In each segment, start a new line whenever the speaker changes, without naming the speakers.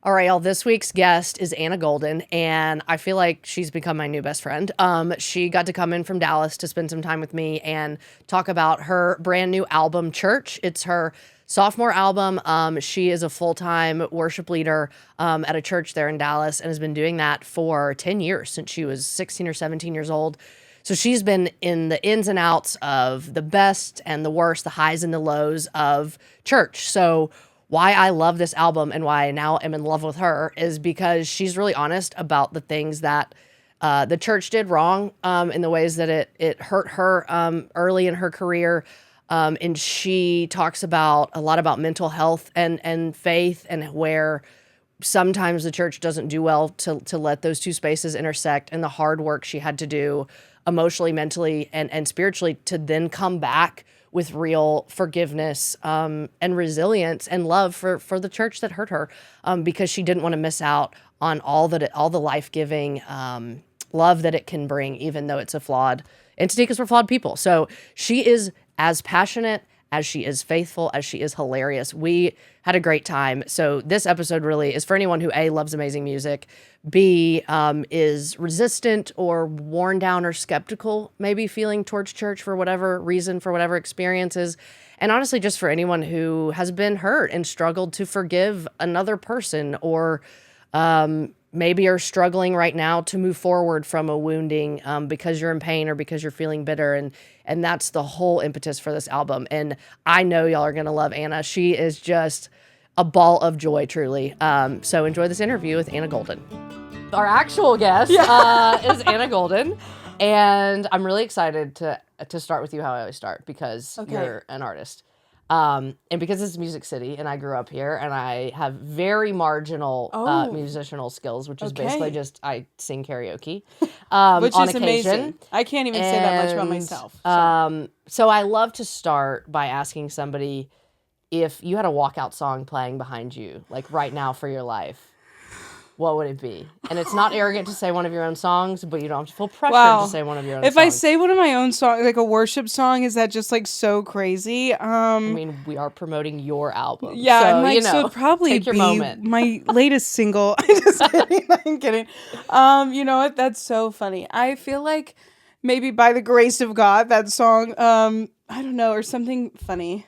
All right, y'all. This week's guest is Anna Golden, and I feel like she's become my new best friend. She got to come in from Dallas to spend some time with me and talk about her brand new album, Church. It's her sophomore album. She is a full-time worship leader at a church there in Dallas and has been doing that for 10 years, since she was 16 or 17 years old. So she's been in the ins and outs of the best and the worst, the highs and the lows of church. So why I love this album and why I now am in love with her is because she's really honest about the things that the church did wrong, in the ways that it hurt her early in her career. And she talks about a lot about mental health and faith, and where sometimes the church doesn't do well to let those two spaces intersect, and the hard work she had to do emotionally, mentally, and spiritually to then come back with real forgiveness and resilience and love for the church that hurt her, because she didn't want to miss out on all the life-giving love that it can bring, even though it's a flawed entity, because we're flawed people. So she is as passionate as she is faithful, as she is hilarious. We had a great time. So this episode really is for anyone who A, loves amazing music, B, is resistant or worn down or skeptical, maybe feeling towards church for whatever reason, for whatever experiences, and honestly just for anyone who has been hurt and struggled to forgive another person, or maybe are struggling right now to move forward from a wounding because you're in pain or because you're feeling bitter. And that's the whole impetus for this album. And I know y'all are going to love Anna. She is just a ball of joy, truly. So enjoy this interview with Anna Golden. Our actual guest is Anna Golden. And I'm really excited to start with you how I always start, because you're an artist. And because it's Music City and I grew up here and I have very marginal musicianal skills, which is basically just I sing karaoke
which
on
is
occasion.
amazing. I can't even say that much about myself.
So I love to start by asking somebody if you had a walkout song playing behind you, like right now for your life, what would it be? And it's not arrogant to say one of your own songs, but you don't have to feel pressured to say one of your own songs.
If I say one of my own songs, like a worship song, is that just like so crazy?
I mean, we are promoting your album.
Yeah,
so,
I'm like, so it'd probably
take your moment.
My latest single. I'm just kidding. I'm kidding. You know what? That's so funny. I feel like maybe By the Grace of God, that song, I don't know, or something funny.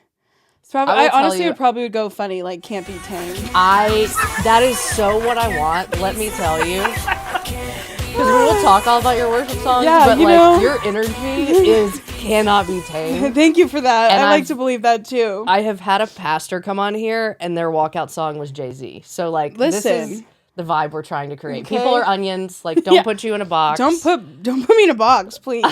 I honestly would probably go funny, like Can't Be Tamed.
That is so what I want, let me tell you. Because we will talk all about your worship songs, but like your energy cannot be tamed.
Thank you for that. I like to believe that too.
I have had a pastor come on here and their walkout song was Jay-Z. So like, this is the vibe we're trying to create. Okay. People are onions. Like, don't put you in a box.
Don't put me in a box, please.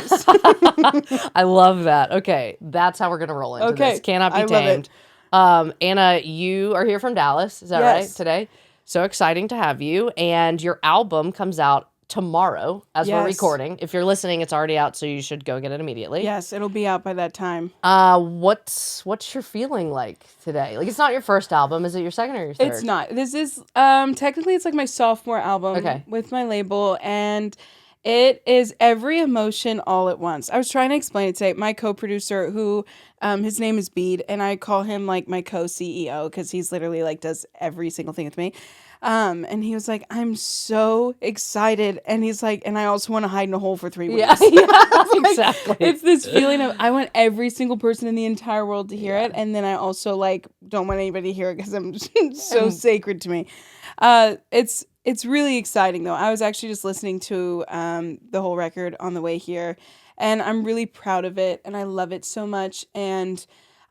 I love that. Okay, that's how we're gonna roll into this. Cannot be tamed. Anna, you are here from Dallas. Is that right? Today. So exciting to have you. And your album comes out tomorrow as we're recording. If you're listening, it's already out, so you should go get it immediately.
Yes, it'll be out by that time.
What's your feeling like today? Like, it's not your first album. Is it your second or your third?
It's not. This is technically it's like my sophomore album with my label, and it is every emotion all at once. I was trying to explain it today. My co-producer, who his name is Bede, and I call him like my co-CEO because he's literally like does every single thing with me. And he was like, I'm so excited. And he's like, and I also want to hide in a hole for 3 weeks.
Yeah,
like,
exactly.
It's this feeling of, I want every single person in the entire world to hear it. And then I also like, don't want anybody to hear it because I'm so sacred to me. It's really exciting though. I was actually just listening to, the whole record on the way here, and I'm really proud of it. And I love it so much. And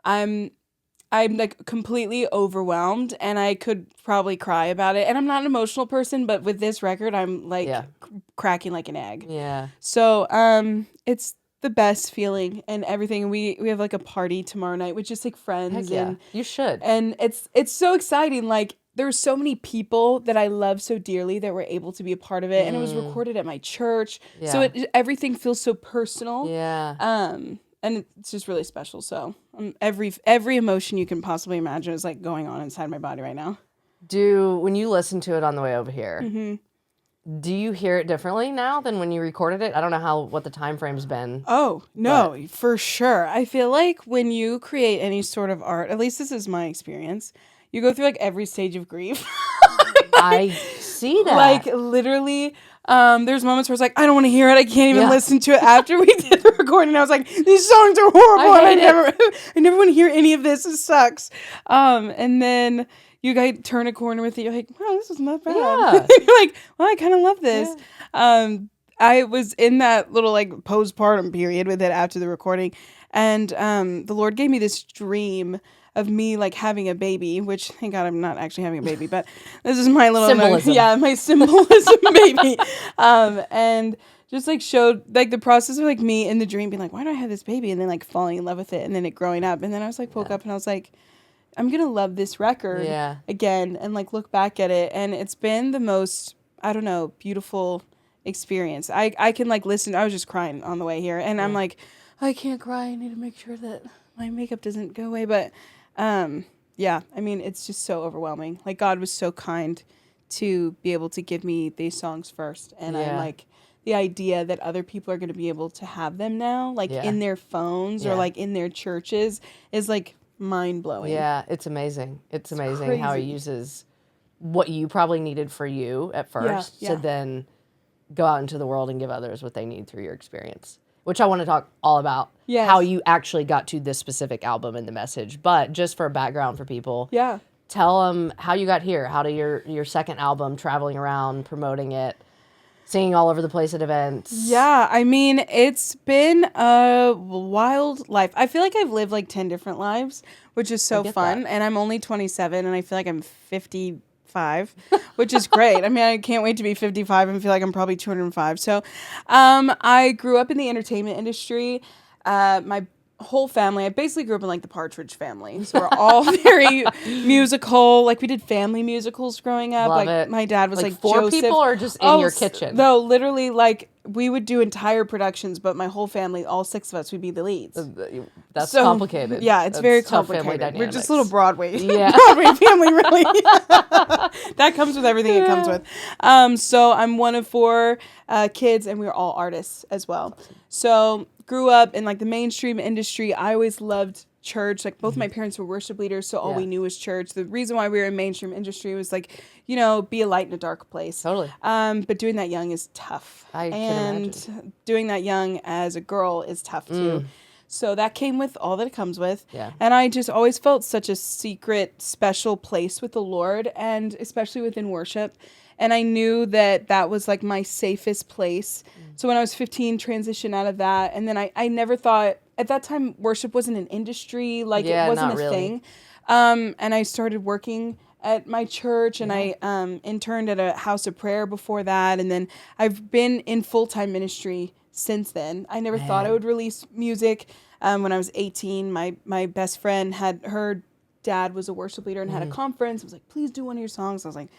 I'm like completely overwhelmed, and I could probably cry about it. And I'm not an emotional person, but with this record, I'm like cracking like an egg.
Yeah.
So, it's the best feeling and everything. We have like a party tomorrow night with just like friends.
Heck yeah.
And
you should.
And it's so exciting. Like, there were so many people that I love so dearly that were able to be a part of it. And it was recorded at my church. Yeah. So everything feels so personal.
Yeah.
And it's just really special. So every emotion you can possibly imagine is like going on inside my body right now.
When you listen to it on the way over here, do you hear it differently now than when you recorded it? I don't know what the time frame's been.
Oh, no, for sure. I feel like when you create any sort of art, at least this is my experience, you go through like every stage of grief.
I see that.
Like, literally, there's moments where it's like, I don't want to hear it. I can't even listen to it after we did the recording. I was like, these songs are horrible. I never want to hear any of this. It sucks. And then you guys turn a corner with it. You're like, wow, this is not bad.
Yeah.
You're like, well, I kind of love this. Yeah. I was in that little like postpartum period with it after the recording. And the Lord gave me this dream of me like having a baby, which thank God I'm not actually having a baby, but this is my little
symbolism.
my symbolism baby. And just like showed like the process of like me in the dream being like, why do I have this baby? And then like falling in love with it and then it growing up. And then I was like woke up and I was like, I'm gonna love this record again and like look back at it. And it's been the most, I don't know, beautiful experience. I can like listen. I was just crying on the way here and I'm like, I can't cry. I need to make sure that my makeup doesn't go away. But yeah, I mean, it's just so overwhelming. Like God was so kind to be able to give me these songs first. And I'm like, the idea that other people are going to be able to have them now, like in their phones or like in their churches is like mind blowing.
Yeah, it's amazing. It's amazing how he uses what you probably needed for you at first to then go out into the world and give others what they need through your experience, which I want to talk all about how you actually got to this specific album and the message. But just for a background for people, tell them how you got here, how to your second album, traveling around, promoting it, singing all over the place at events.
Yeah, I mean, it's been a wild life. I feel like I've lived like 10 different lives, which is so fun. And I'm only 27 and I feel like I'm 55, which is great. I mean, I can't wait to be 55 and feel like I'm probably 205. So I grew up in the entertainment industry. My whole family, I basically grew up in like the Partridge Family. So we're all very musical. Like we did family musicals growing up.
Love
like
it.
My dad was like
four
Joseph.
people or just in your kitchen?
No, literally like we would do entire productions, but my whole family, all 6 of us, would be the leads.
That's complicated.
Yeah, it's very complicated.
Family dynamics.
We're just little Broadway. Broadway family, really. That comes with everything it comes with. So I'm one of 4 kids, and we're all artists as well. So grew up in like the mainstream industry. I always loved church. Like both my parents were worship leaders, so all we knew was church. The reason why we were in mainstream industry was like, you know, be a light in a dark place.
Totally.
But doing that young is tough.
I can imagine.
Doing that young as a girl is tough too. So that came with all that it comes with.
Yeah.
And I just always felt such a secret, special place with the Lord, and especially within worship. And I knew that that was like my safest place. So when I was 15, transitioned out of that. And then I never thought, at that time, worship wasn't an industry. Like it wasn't a thing. And I started working at my church, and I interned at a house of prayer before that. And then I've been in full-time ministry since then. I never thought I would release music. When I was 18, my best friend her dad was a worship leader and had a conference. I was like, please do one of your songs. I was like,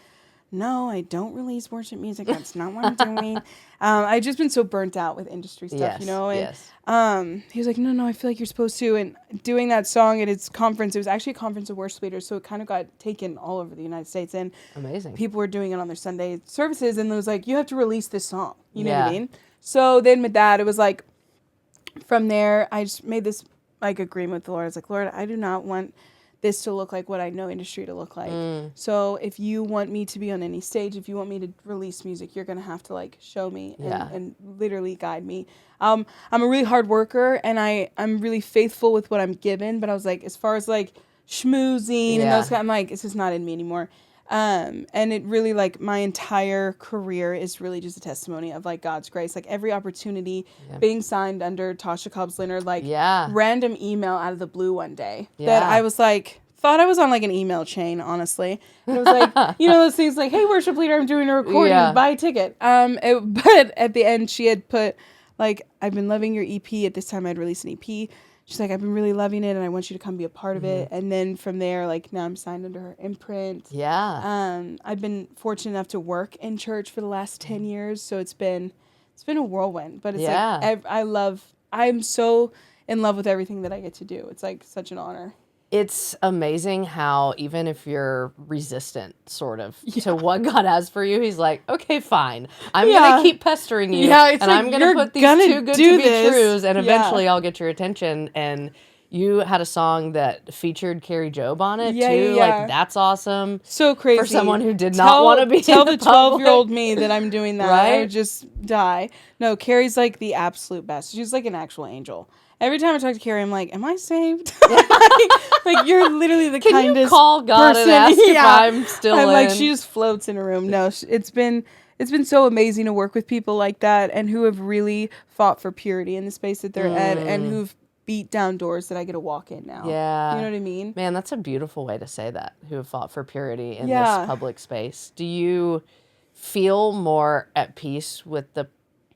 no, I don't release worship music. That's not what I'm doing. I've just been so burnt out with industry stuff, you know? And he was like, no, I feel like you're supposed to. And doing that song at his conference, it was actually a conference of worship leaders, so it kind of got taken all over the United States. And
amazing.
People were doing it on their Sunday services, and it was like, you have to release this song. You know what I mean? So then with that, it was like, from there, I just made this like agreement with the Lord. I was like, Lord, I do not want this to look like what I know industry to look like. So if you want me to be on any stage, if you want me to release music, you're going to have to like show me and literally guide me. I'm a really hard worker, and I'm really faithful with what I'm given. But I was like, as far as like schmoozing and those kind, I'm like, it's just not in me anymore. And it really, like, my entire career is really just a testimony of like God's grace. Like every opportunity, being signed under Tasha Cobbs Leonard, like random email out of the blue one day that I was like, thought I was on like an email chain, honestly. And it was like, you know, those things like, hey, worship leader, I'm doing a recording, buy a ticket. But at the end she had put like, I've been loving your EP. At this time I'd released an EP. She's like, I've been really loving it, and I want you to come be a part of it. And then from there, like, now I'm signed under her imprint. I've been fortunate enough to work in church for the last 10 years, so it's been a whirlwind. But it's like, I'm so in love with everything that I get to do. It's like such an honor.
It's amazing how even if you're resistant, sort of, to what God has for you, he's like, okay, fine. I'm going to keep pestering you, and like, I'm going to put these too good to be truths, and eventually I'll get your attention. And You had a song that featured Carrie Job on it
Yeah,
too.
yeah, yeah.
Like that's awesome.
So crazy.
For someone who did not want to be
tell
in
the
public.
12-year-old me that I'm doing that. I
Right?
would just die. No, Carrie's like the absolute best. She's like an actual angel. Every time I talk to Carrie, I'm like, "Am I saved?" like you're literally the
Can
kindest
you call God
person.
and ask if
Yeah.
I'm still
I'm
in?
like, she just floats in a room. No, it's been so amazing to work with people like that and who have really fought for purity in the space that they're at and who've beat down doors that I get to walk in now.
Yeah.
You know what I mean?
Man, that's a beautiful way to say that, who have fought for purity in
Yeah.
this public space. Do you feel more at peace with the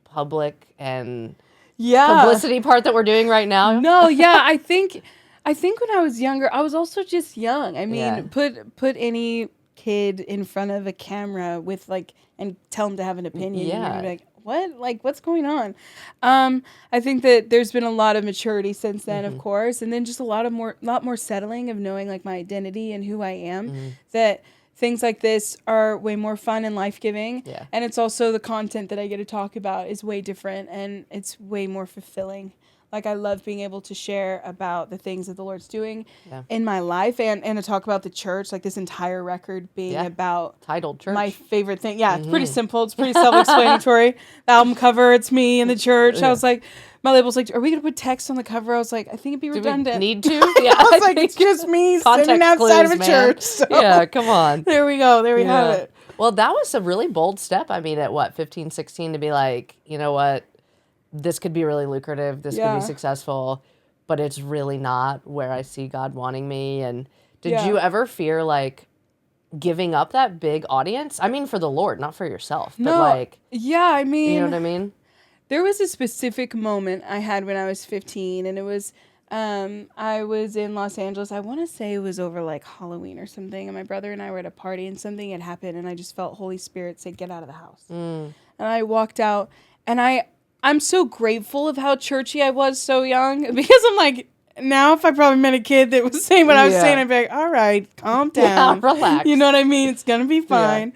public and publicity part that we're doing right now?
No, yeah, I think when I was younger, I was also just young. I mean,
Yeah.
put any kid in front of a camera with like and tell them to have an opinion.
Yeah.
You're gonna be like, what? Like, what's going on? I think that there's been a lot of maturity since then, of course, and then just a lot more settling of knowing like my identity and who I am. That things like this are way more fun and life-giving.
Yeah.
And it's also the content that I get to talk about is way different and it's way more fulfilling. Like, I love being able to share about the things that the Lord's doing in my life and to talk about the church, like this entire record being about
titled church.
my favorite thing. Yeah, it's pretty simple. It's pretty self-explanatory. The album cover, it's me in the church. I was like, my label's like, are we going to put text on the cover? I was like, I think it'd be redundant.
Do we need to? Yeah.
I was like, it's just me sitting outside of a church. So.
Yeah, come on.
There we go. There we have it.
Well, that was a really bold step. I mean, at what, 15, 16, to be like, you know what? This could be really lucrative. This could be successful, but it's really not where I see God wanting me. And did you ever fear like giving up that big audience? I mean, for the Lord, not for yourself, but like,
I mean,
you know what I mean?
There was a specific moment I had when I was 15 and it was, I was in Los Angeles. I want to say it was over like Halloween or something. And my brother and I were at a party and something had happened and I just felt Holy Spirit say, get out of the house. And I walked out and I'm so grateful of how churchy I was so young because I'm like, now if I probably met a kid that was saying what I was saying, I'd be like, all right, calm down.
Yeah, relax.
You know what I mean? It's going to be fine.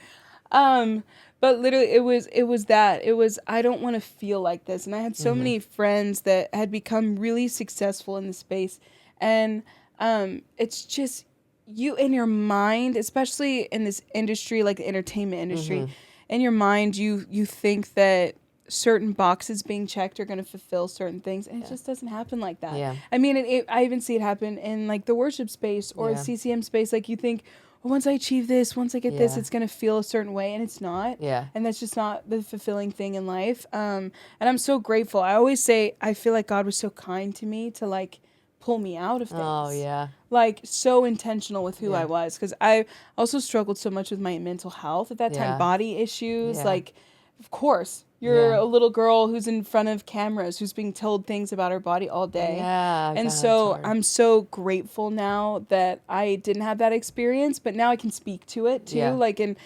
But literally it was that. It was, I don't want to feel like this. And I had so many friends that had become really successful in the space. And it's just you in your mind, especially in this industry, like the entertainment industry, in your mind, you think that certain boxes being checked are going to fulfill certain things, and it just doesn't happen like that.
Yeah.
I mean, I even see it happen in like the worship space or the CCM space. Like you think, well, once I achieve this, once I get this, it's going to feel a certain way, and it's not.
Yeah.
And that's just not the fulfilling thing in life. And I'm so grateful. I always say I feel like God was so kind to me to like pull me out of things.
Oh, yeah.
Like so intentional with who I was, because I also struggled so much with my mental health at that time, body issues, like. Of course, you're a little girl who's in front of cameras, who's being told things about her body all day.
Yeah.
And so I'm so grateful now that I didn't have that experience, but now I can speak to it too.
Yeah.
Like, and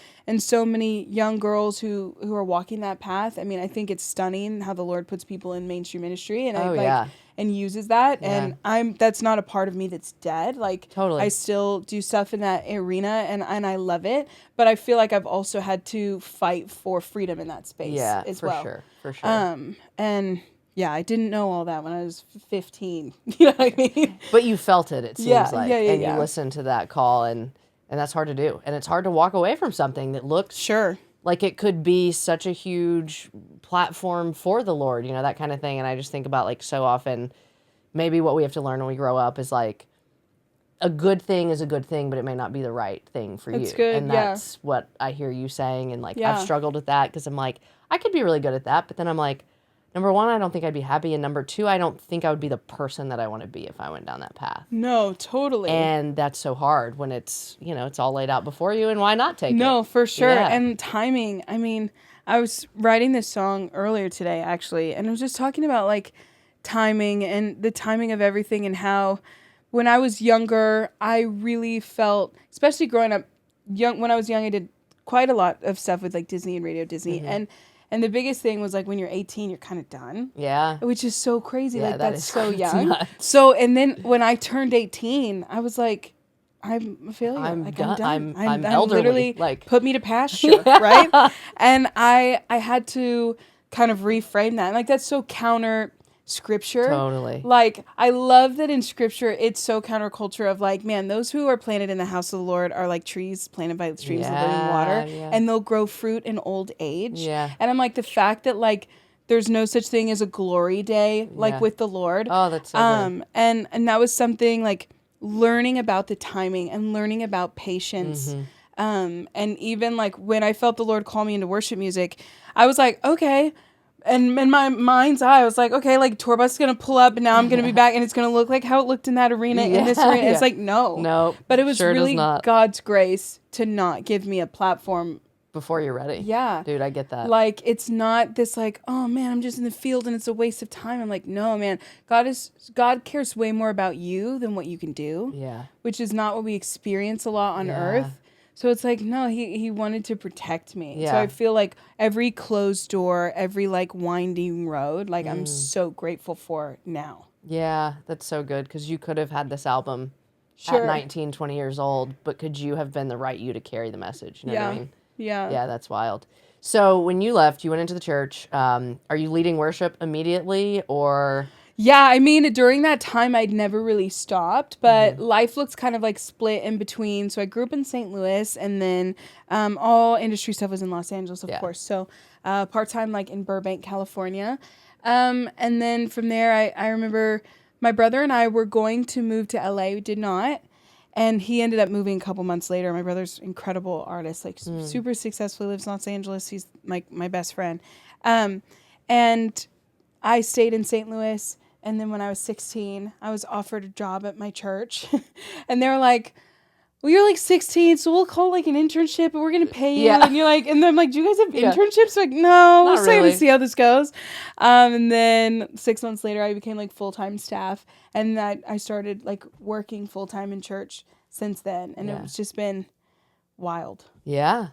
so many young girls who are walking that path. I mean, I think it's stunning how the Lord puts people in mainstream ministry and and uses that.
Yeah.
And that's not a part of me that's dead. Like,
Totally.
I still do stuff in that arena and I love it. But I feel like I've also had to fight for freedom in that space as well.
For sure.
And yeah, I didn't know all that when I was 15. You know what I mean?
But you felt it seems like. And
yeah.
you listened to that call, and that's hard to do. And it's hard to walk away from something that looks like it could be such a huge platform for the Lord, you know, that kind of thing. And I just think about like so often, maybe what we have to learn when we grow up is like, a good thing is a good thing, but it may not be the right thing for you.
Good,
and that's what I hear you saying. And like, I've struggled with that because I'm like, I could be really good at that. But then I'm like, number one, I don't think I'd be happy. And number two, I don't think I would be the person that I want to be if I went down that path.
No, totally.
And that's so hard when it's, you know, it's all laid out before you, and why not take it?
No, for sure.
Yeah.
And timing. I mean, I was writing this song earlier today, actually, and I was just talking about like timing and the timing of everything and how when I was younger, I really felt, especially growing up when I was young, I did quite a lot of stuff with like Disney and Radio Disney. And the biggest thing was like when you're 18, you're kind of done. Yeah. Which is so crazy.
Yeah,
like that's so young.
Nuts.
So, and then when I turned 18, I was like, I'm a failure.
I'm
like,
done.
I'm done.
I'm elderly.
Literally
like,
put me to pasture, right? And I had to kind of reframe that. And like, that's so scripture.
Totally.
Like, I love that in scripture, it's so counterculture of like, man, those who are planted in the house of the Lord are like trees planted by the streams of living water, and they'll grow fruit in old age.
Yeah.
And I'm like, the fact that like there's no such thing as a glory day, like with the Lord.
Oh, that's so good.
And that was something like learning about the timing and learning about patience. And even like when I felt the Lord call me into worship music, I was like, okay. And in my mind's eye, I was like, okay, like tour bus is going to pull up and now I'm going to be back and it's going to look like how it looked in that arena, in this arena. It's like, no.
Nope.
But it was
Sure
really
does not.
God's grace to not give me a platform.
Before you're ready.
Yeah.
Dude, I get that.
Like, it's not this like, oh man, I'm just in the field and it's a waste of time. I'm like, no, man, God cares way more about you than what you can do.
Yeah.
Which is not what we experience a lot on earth. So it's like, no, he wanted to protect me.
Yeah.
So I feel like every closed door, every like winding road, like I'm so grateful for now.
Yeah, that's so good because you could have had this album at 19, 20 years old, but could you have been the right you to carry the message? You know what I mean?
Yeah.
Yeah, that's wild. So when you left, you went into the church. Are you leading worship immediately or?
Yeah, I mean, during that time, I'd never really stopped, but life looked kind of like split in between. So I grew up in St. Louis, and then all industry stuff was in Los Angeles, of course. So part-time, like in Burbank, California. And then from there, I remember my brother and I were going to move to LA. We did not. And he ended up moving a couple months later. My brother's incredible artist, like super successful, lives in Los Angeles. He's my best friend. And I stayed in St. Louis. And then when I was 16, I was offered a job at my church. And they were like, well, you're like 16, so we'll call like an internship and we're going to pay you.
Yeah.
And you're like, and then I'm like, do you guys have internships? Like, no, we're still going to see how this goes. And then 6 months later, I became like full-time staff. And that I started like working full-time in church since then. And it's just been wild.
Yeah.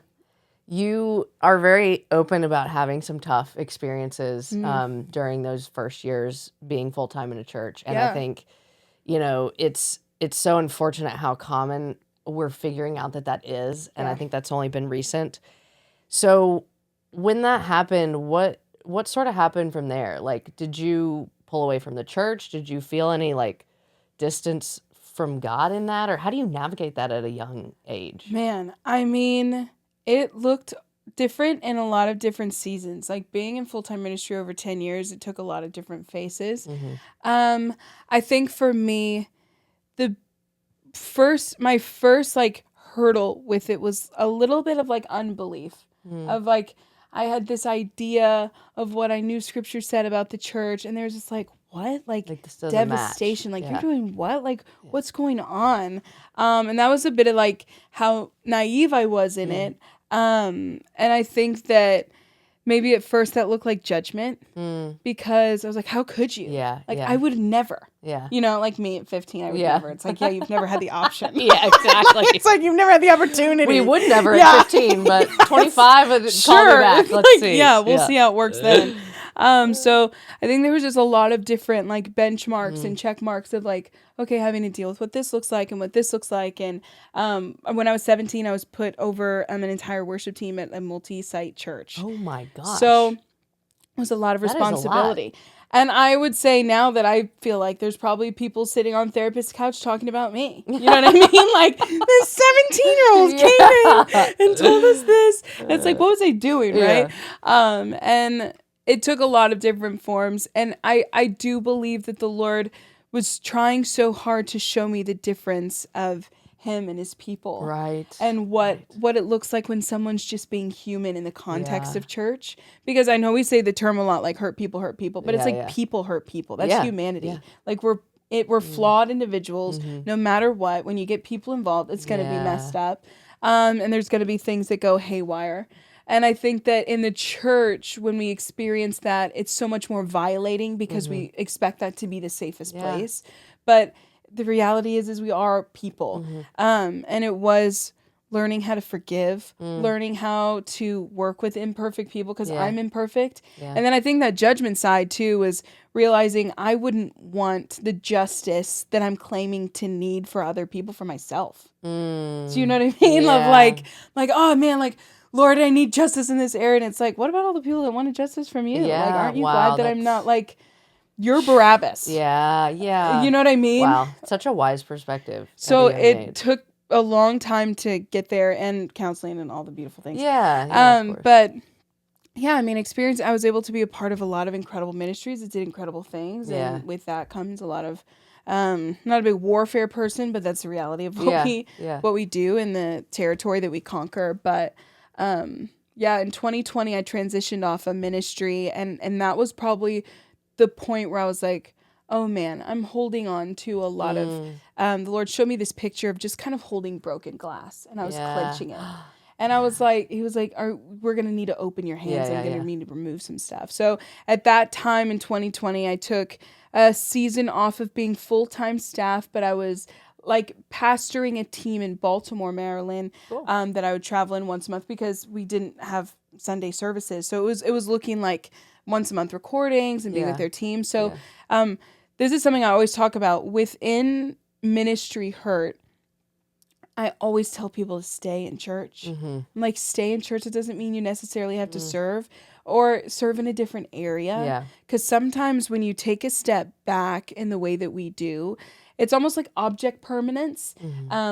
You are very open about having some tough experiences during those first years being full-time in a church. And I think, you know, it's so unfortunate how common we're figuring out that is. And I think that's only been recent. So when that happened, what sort of happened from there? Like, did you pull away from the church? Did you feel any like distance from God in that? Or how do you navigate that at a young age?
Man, I mean, it looked different in a lot of different seasons. Like being in full-time ministry over 10 years, it took a lot of different faces. I think for me, my first like hurdle with it was a little bit of like unbelief of like, I had this idea of what I knew scripture said about the church. And there's just like, what? Like
this doesn't
devastation.
match.
Like you're doing what? Like what's going on? And that was a bit of like how naive I was in it. And I think that maybe at first that looked like judgment because I was like, how could you? I would never. You know, like me at 15, I would never. It's like, you've never had the option.
Exactly.
It's like, you've never had the opportunity.
We would never at 15, but 25, call me back. Let's see.
Yeah, we'll see how it works then. So I think there was just a lot of different like benchmarks and check marks of like, okay, having to deal with what this looks like and what this looks like. And when I was 17, I was put over an entire worship team at a multi-site church.
Oh my gosh.
So it was a lot of responsibility. And I would say now that I feel like there's probably people sitting on therapist's couch talking about me. You know what I mean? Like, this 17-year-old came in and told us this. And it's like, what was I doing, right? And it took a lot of different forms. And I do believe that the Lord was trying so hard to show me the difference of him and his people.
Right.
And what it looks like when someone's just being human in the context of church. Because I know we say the term a lot, like hurt people, but it's like people hurt people. That's humanity. Yeah. Like we're flawed individuals. No matter what, when you get people involved, it's going to be messed up. And there's going to be things that go haywire. And I think that in the church, when we experience that, it's so much more violating because we expect that to be the safest place. But the reality is we are people. And it was learning how to forgive, learning how to work with imperfect people because I'm imperfect. And then I think that judgment side too was realizing I wouldn't want the justice that I'm claiming to need for other people for myself. So you know what I mean? Of like, oh man, like, Lord, I need justice in this area. And it's like, what about all the people that wanted justice from you? Like, aren't you glad that I'm not like you're Barabbas.
Yeah, yeah.
You know what I mean?
Wow, such a wise perspective at a
So
young
it
age.
took a long time to get there, and counseling and all the beautiful things.
Yeah, of course.
But yeah, I mean, experience. I was able to be a part of a lot of incredible ministries that did incredible things,
Yeah.
and with that comes a lot of, not a big warfare person, but that's the reality of what
Yeah.
what we do in the territory that we conquer. But yeah, in 2020, I transitioned off a ministry, and that was probably the point where I was like, oh man, I'm holding on to a lot of. The Lord showed me this picture of just kind of holding broken glass, and I was clenching it. And I was like, he was like, we're going to need to open your hands. I'm going to need to remove some stuff. So at that time in 2020, I took a season off of being full-time staff, but I was like pastoring a team in Baltimore, Maryland,
Cool.
that I would travel in once a month because we didn't have Sunday services. So it was looking like once a month recordings and being with their team. So this is something I always talk about within ministry hurt. I always tell people to stay in church. I'm like, stay in church. It doesn't mean you necessarily have to serve or serve in a different area.
Yeah.
Because sometimes when you take a step back in the way that we do, it's almost like object permanence,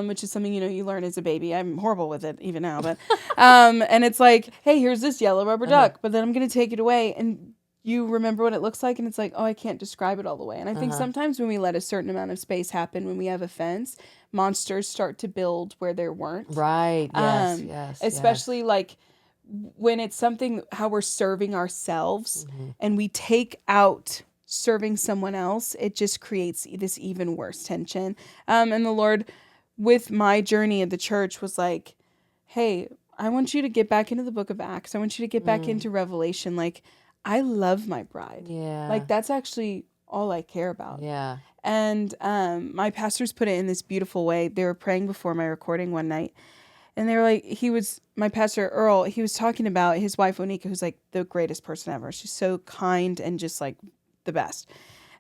which is something, you learn as a baby. I'm horrible with it even now. But and it's like, hey, here's this yellow rubber duck, but then I'm going to take it away. And you remember what it looks like, and it's like, oh, I can't describe it all the way. And I think sometimes when we let a certain amount of space happen, when we have a fence, monsters start to build where there weren't.
Right. Yes.
Especially like when it's something how we're serving ourselves and we take out serving someone else, it just creates this even worse tension. And the Lord, with my journey at the church, was like, hey, I want you to get back into the book of Acts. I want you to get back into Revelation. Like, I love my bride.
Yeah.
Like, that's actually all I care about.
Yeah.
And my pastors put it in this beautiful way. They were praying before my recording one night. And they were like, my pastor, Earl, he was talking about his wife, Onika, who's like the greatest person ever. She's so kind and just like the best.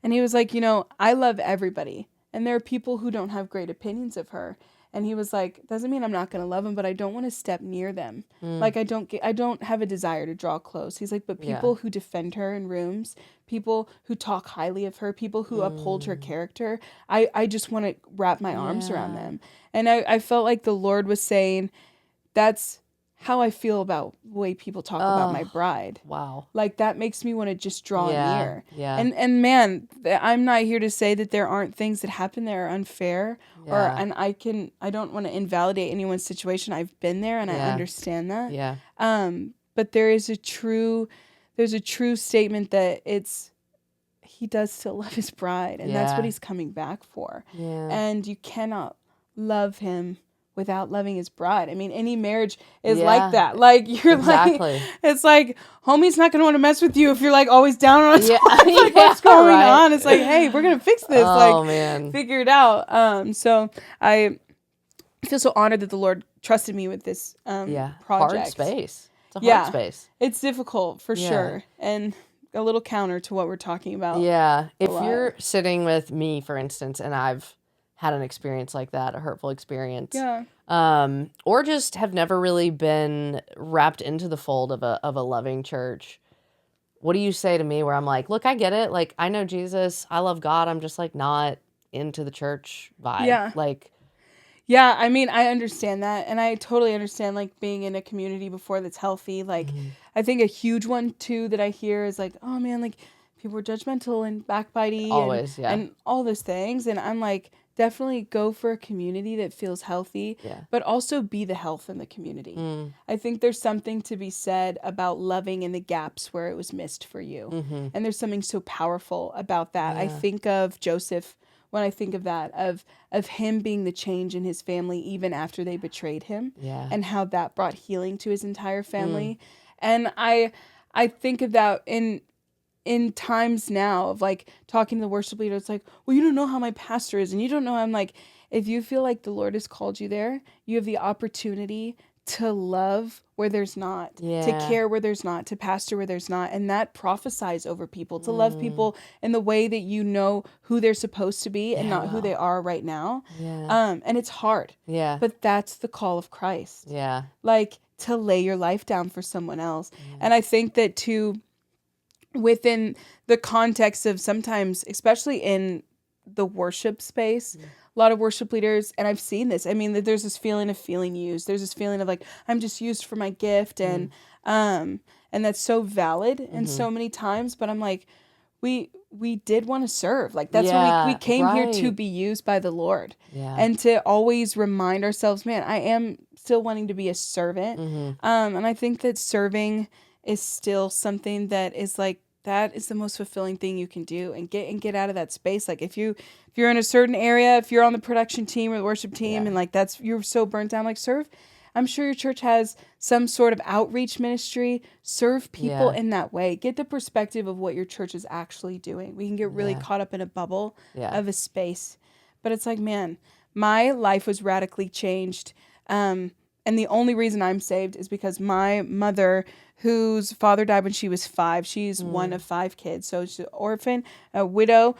And he was like, I love everybody. And there are people who don't have great opinions of her. And he was like, doesn't mean I'm not going to love them, but I don't want to step near them. Like, I don't have a desire to draw close. He's like, but people who defend her in rooms, people who talk highly of her, people who uphold her character, I just want to wrap my arms around them. And I felt like the Lord was saying, that's how I feel about the way people talk about my bride.
Wow.
Like, that makes me want to just draw near.
Yeah.
And man, I'm not here to say that there aren't things that happen that are unfair and I don't want to invalidate anyone's situation. I've been there and I understand that.
Yeah.
But there's a true statement that he does still love his bride, and that's what he's coming back for.
Yeah.
And you cannot love him without loving his bride. I mean, any marriage is like that. Like, you're like, it's like, homie's not going to want to mess with you if you're like always down on us. Like, what's going on? It's like, hey, we're going to fix this. Figure it out. So I feel so honored that the Lord trusted me with this project.
Hard space. It's a hard space.
It's difficult for sure. And a little counter to what we're talking about.
Yeah. If you're sitting with me, for instance, and I've had an experience like that, a hurtful experience.
Yeah.
Or just have never really been wrapped into the fold of a loving church. What do you say to me where I'm like, look, I get it. Like, I know Jesus. I love God. I'm just like not into the church vibe.
Yeah.
Like,
yeah, I mean, I understand that. And I totally understand like being in a community before that's healthy. Like, I think a huge one too that I hear is like, oh man, like people are judgmental and backbiting and all those things. And I'm like, definitely go for a community that feels healthy, but also be the health in the community. I think there's something to be said about loving in the gaps where it was missed for you. And there's something so powerful about that. I think of Joseph when I think of that, of him being the change in his family even after they betrayed him, and how that brought healing to his entire family. And I think of that in times now of like talking to the worship leader. It's like, well, you don't know how my pastor is, and you don't know. I'm like, if you feel like the Lord has called you there, you have the opportunity to love where there's not, to care where there's not, to pastor where there's not. And that prophesies over people, to love people in the way that you know who they're supposed to be and not who they are right now. And it's hard. But that's the call of Christ. Like, to lay your life down for someone else. And I think that too, within the context of sometimes, especially in the worship space, a lot of worship leaders, and I've seen this. I mean, that there's this feeling of feeling used. There's this feeling of like, I'm just used for my gift, and that's so valid and so many times. But I'm like, we did want to serve. Like that's what we came here to be used by the Lord, and to always remind ourselves, man, I am still wanting to be a servant. And I think that serving is still something that is like, that is the most fulfilling thing you can do, and get out of that space. Like if you're in a certain area, if you're on the production team or the worship team, and like you're so burnt out, like serve. I'm sure your church has some sort of outreach ministry. Serve people in that way. Get the perspective of what your church is actually doing. We can get really caught up in a bubble of a space. But it's like, man, my life was radically changed. And the only reason I'm saved is because my mother, whose father died when she was 5, she's one of 5 kids. So she's an orphan, widow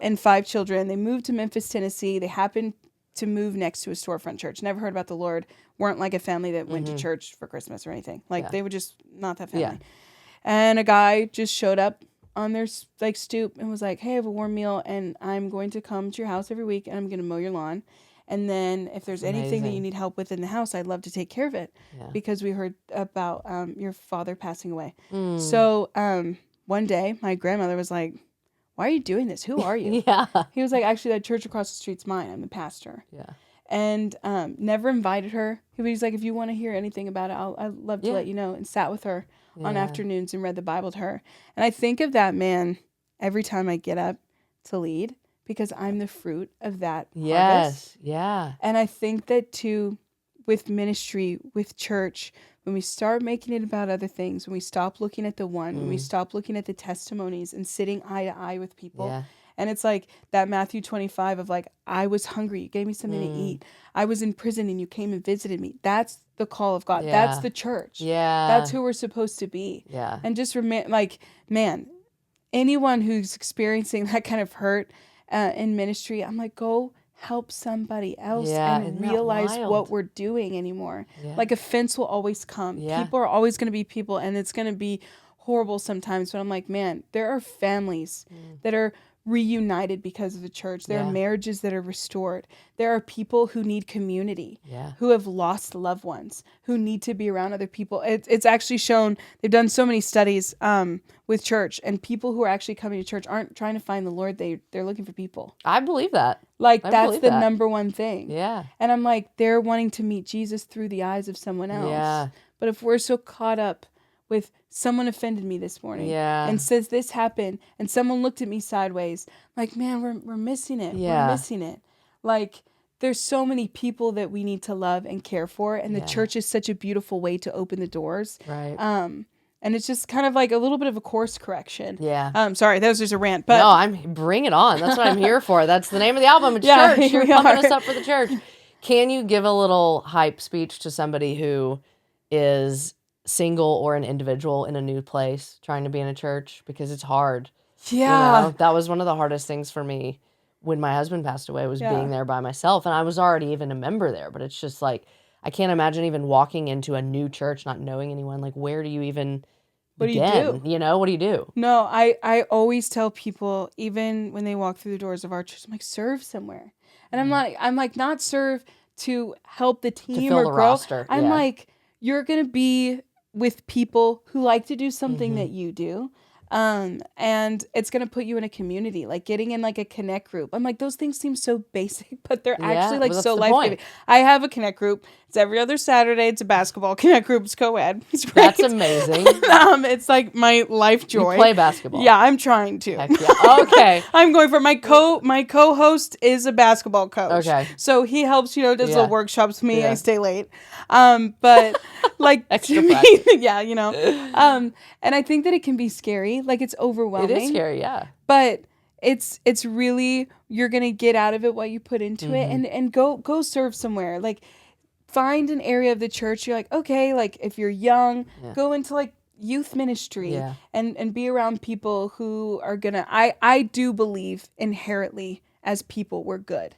and 5 children. They moved to Memphis, Tennessee. They happened to move next to a storefront church. Never heard about the Lord. Weren't like a family that went to church for Christmas or anything. Like they were just not that family. And a guy just showed up on their like stoop and was like, hey, I have a warm meal and I'm going to come to your house every week and I'm going to mow your lawn. And then if there's anything that you need help with in the house, I'd love to take care of it because we heard about your father passing away. So one day my grandmother was like, why are you doing this? Who are you? He was like, actually, that church across the street's mine. I'm the pastor. And never invited her. He was like, if you want to hear anything about it, I'd love to let you know. And sat with her on afternoons and read the Bible to her. And I think of that man every time I get up to lead because I'm the fruit of that harvest. And I think that too, with ministry, with church, when we start making it about other things, when we stop looking at the one, when we stop looking at the testimonies and sitting eye to eye with people. And it's like that Matthew 25 of like, I was hungry, you gave me something to eat. I was in prison and you came and visited me. That's the call of God. That's the church. That's who we're supposed to be. And just like, man, anyone who's experiencing that kind of hurt in ministry, I'm like, go help somebody else and realize what we're doing anymore. Like offense will always come. People are always going to be people, and it's going to be horrible sometimes. But I'm like, man, there are families that are reunited because of the church. There are marriages that are restored. There are people who need community, who have lost loved ones, who need to be around other people. It's actually shown, they've done so many studies with church, and people who are actually coming to church aren't trying to find the Lord. They're looking for people.
I believe that.
Like, that's the number one thing. And I'm like, they're wanting to meet Jesus through the eyes of someone else. But if we're so caught up with someone offended me this morning and says this happened and someone looked at me sideways, like, man, we're missing it. We're missing it. Like, there's so many people that we need to love and care for, and the church is such a beautiful way to open the doors. And it's just kind of like a little bit of a course correction. Sorry, that was just a rant. But
no, bring it on. That's what I'm here for. That's the name of the album. It's church. You're pumping us up for the church. Can you give a little hype speech to somebody who is single or an individual in a new place trying to be in a church? Because it's hard. You know? That was one of the hardest things for me when my husband passed away, was being there by myself. And I was already even a member there, but it's just like, I can't imagine even walking into a new church, not knowing anyone. Like, where do you even begin?
What do you do?
You know, what do you do?
No, I always tell people, even when they walk through the doors of our church, I'm like, serve somewhere. And I'm like, not serve to help the team
to fill
or
the
grow.
roster.
I'm like, you're going to be with people who like to do something that you do. And it's going to put you in a community, like getting in like a connect group. I'm like, those things seem so basic, but they're actually like so life-giving. I have a connect group. It's every other Saturday. It's a basketball connect group. It's co-ed. It's great.
That's amazing.
It's like my life joy.
You play basketball.
Yeah, I'm trying to.
Heck yeah. Okay.
I'm going for my co-host is a basketball coach.
Okay.
So he helps, does little workshops with me. I stay late. But like
extra
to
practice.
me, and I think that it can be scary. Like, it's overwhelming.
It is scary, yeah.
But it's really, you're gonna get out of it what you put into it, and go serve somewhere. Like, find an area of the church you're like, okay, like if you're young, go into like youth ministry and be around people who are gonna, I do believe inherently as people we're good.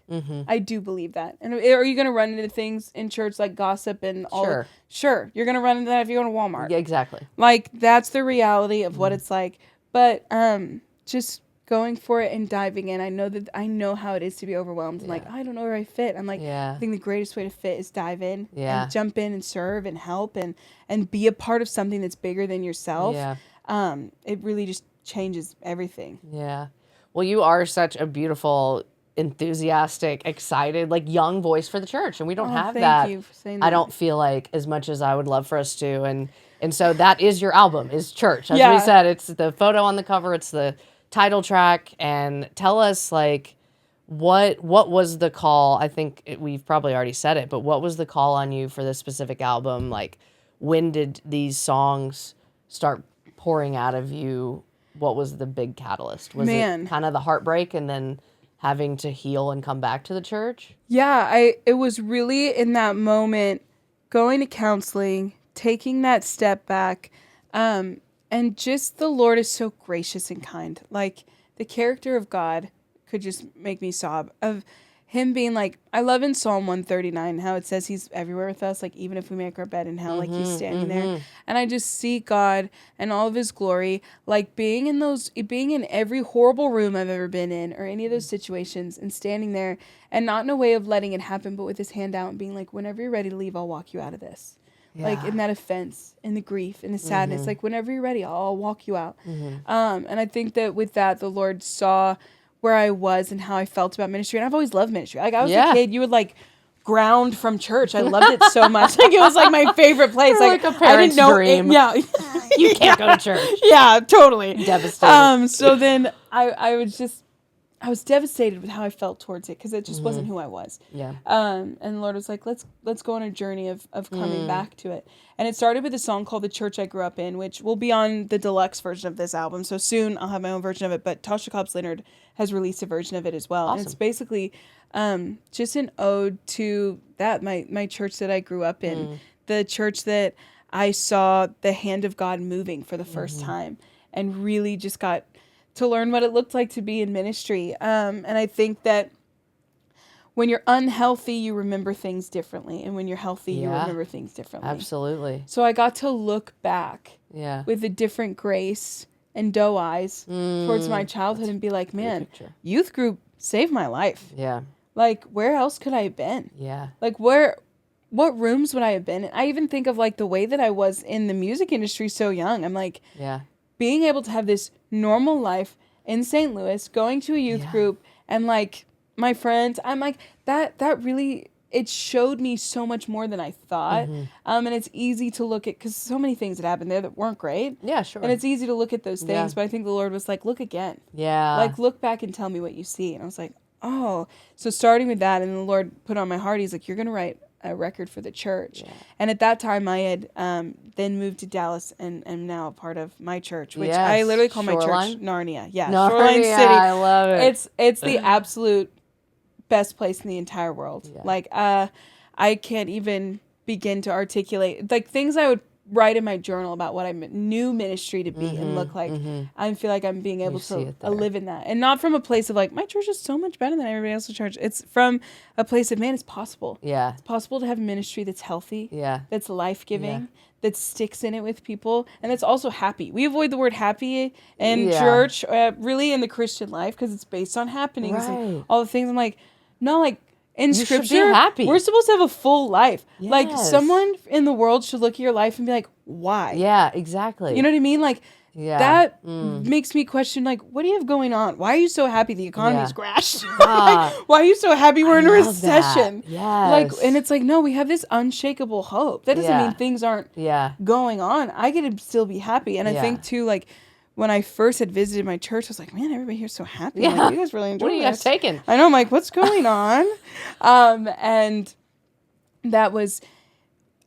I do believe that. And are you going to run into things in church like gossip and all? Sure. You're going to run into that if you go to Walmart.
Yeah, exactly.
Like, that's the reality of what it's like. But just going for it and diving in. I know how it is to be overwhelmed and like, I don't know where I fit. I'm like, I think the greatest way to fit is dive in and jump in and serve and help and be a part of something that's bigger than yourself. It really just changes everything.
Yeah. Well, you are such a beautiful, enthusiastic, excited, like young voice for the church. And we don't have that.
Thank you for saying that.
I don't feel like as much as I would love for us to. And so that is your album, is Church. As we said, it's the photo on the cover, it's the title track. And tell us, like, what was the call? I think we've probably already said it, but what was the call on you for this specific album? Like, when did these songs start pouring out of you? What was the big catalyst? Was it kind of the heartbreak and then having to heal and come back to the church?
Yeah, it was really in that moment, going to counseling, taking that step back, and just the Lord is so gracious and kind. Like, the character of God could just make me sob. Of him being like, I love in Psalm 139 how it says he's everywhere with us, like even if we make our bed in hell, like he's standing there. And I just see God and all of his glory, like being in every horrible room I've ever been in or any of those situations and standing there and not in a way of letting it happen, but with his hand out and being like, whenever you're ready to leave, I'll walk you out of this. Like in that offense, in the grief, in the sadness, like whenever you're ready, I'll walk you out. And I think that with that, the Lord saw where I was and how I felt about ministry. And I've always loved ministry. Like I was a kid, you would like ground from church. I loved it so much. Like it was like my favorite place.
Like a parent's dream. You can't go to church.
Yeah, totally.
Devastated.
So then I was devastated with how I felt towards it because it just wasn't who I was. And the Lord was like, let's go on a journey of coming back to it. And it started with a song called The Church I Grew Up In, which will be on the deluxe version of this album. So soon I'll have my own version of it. But Tasha Cobbs Leonard has released a version of it as well. Awesome. And it's basically just an ode to that, my church that I grew up in, the church that I saw the hand of God moving for the first time and really just got to learn what it looked like to be in ministry. And I think that when you're unhealthy, you remember things differently. And when you're healthy, you remember things differently.
Absolutely.
So I got to look back with a different grace and doe eyes towards my childhood and be like, man, youth group saved my life.
Yeah.
Like, where else could I have been?
Yeah.
Like, what rooms would I have been in? I even think of like the way that I was in the music industry so young. I'm like, being able to have this normal life in St. Louis, going to a youth group and like my friends, I'm like, that really, it showed me so much more than I thought. And it's easy to look at, because so many things that happened there that weren't great.
Yeah, sure.
And it's easy to look at those things, but I think the Lord was like, look again.
Yeah.
Like, look back and tell me what you see. And I was like, oh. So starting with that, and the Lord put on my heart, he's like, you're going to write a record for the church. And at that time I had then moved to Dallas and am now a part of my church, which I literally call my church Narnia. Shoreline City.
I love it.
It's the absolute best place in the entire world. Like I can't even begin to articulate like things I would write in my journal about what I knew ministry to be and look like. I feel like I'm being able to live in that, and not from a place of like my church is so much better than everybody else's church. It's from a place of, man, it's possible. It's possible to have a ministry that's healthy. That's life-giving. That sticks in it with people, and that's also happy. We avoid the word happy in church, really in the Christian life, because it's based on happenings and all the things. I'm like, no, like. In Scripture, we're supposed to have a full life. Like, someone in the world should look at your life and be like, why?
Yeah, exactly.
You know what I mean? Like, that makes me question, like, what do you have going on? Why are you so happy the economy's crashed? Like, why are you so happy we're in a recession? Like, and it's like, no, we have this unshakable hope. That doesn't mean things aren't going on. I get to still be happy. And I think, too, like, when I first had visited my church, I was like, man, everybody here's so happy. Like, you guys really enjoy this.
What are you guys taking?
I know, I'm like, what's going on? And that was,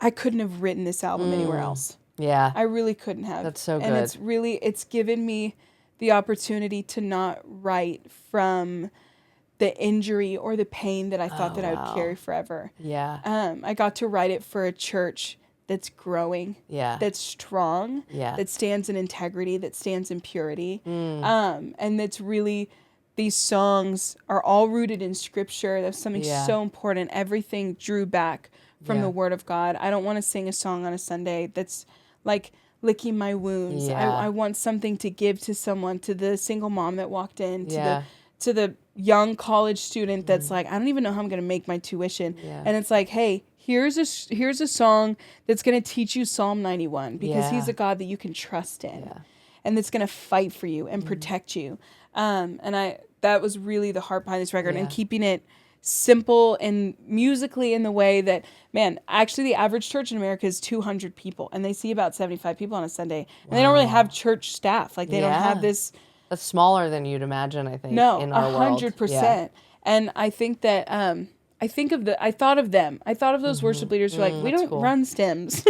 I couldn't have written this album anywhere else.
Yeah.
I really couldn't have.
That's so good.
And it's given me the opportunity to not write from the injury or the pain that I thought that I would carry forever. I got to write it for a church that's growing, that's strong, that stands in integrity, that stands in purity. And that's really, these songs are all rooted in Scripture. That's something so important. Everything drew back from the Word of God. I don't want to sing a song on a Sunday that's like, licking my wounds.
Yeah.
I want something to give to someone, to the single mom that walked in,
Yeah.
to the young college student that's like, I don't even know how I'm going to make my tuition.
Yeah.
And it's like, hey, here's a song that's going to teach you Psalm 91 because he's a God that you can trust in.
Yeah.
And that's going to fight for you and protect you. And that was really the heart behind this record, and keeping it simple and musically in the way that, man, actually the average church in America is 200 people, and they see about 75 people on a Sunday. And they don't really have church staff. Like, they don't have this.
That's smaller than you'd imagine, I think,
No,
in our world.
100%.
Yeah.
And I think that I thought of them. I thought of those worship leaders who are like, we don't run stems.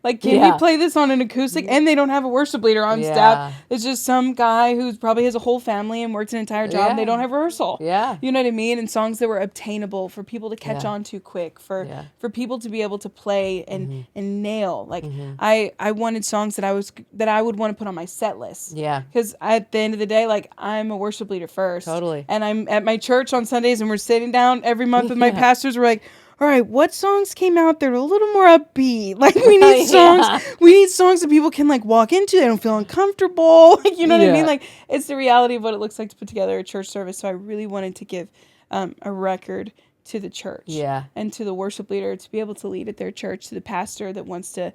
Like, can we play this on an acoustic? And they don't have a worship leader on staff. It's just some guy who's probably has a whole family and works an entire job and they don't have rehearsal.
Yeah.
You know what I mean? And songs that were obtainable for people to catch on to quick, for people to be able to play and nail. Like, I wanted songs that I would want to put on my set list.
Yeah.
Because at the end of the day, like, I'm a worship leader first.
Totally.
And I'm at my church on Sundays, and we're sitting down every month with my pastors. We're like, all right, what songs came out that are a little more upbeat? Like, we need songs. We need songs that people can, like, walk into. They don't feel uncomfortable. Like, you know what I mean? Like, it's the reality of what it looks like to put together a church service. So I really wanted to give a record to the church. And to the worship leader to be able to lead at their church, to the pastor that wants to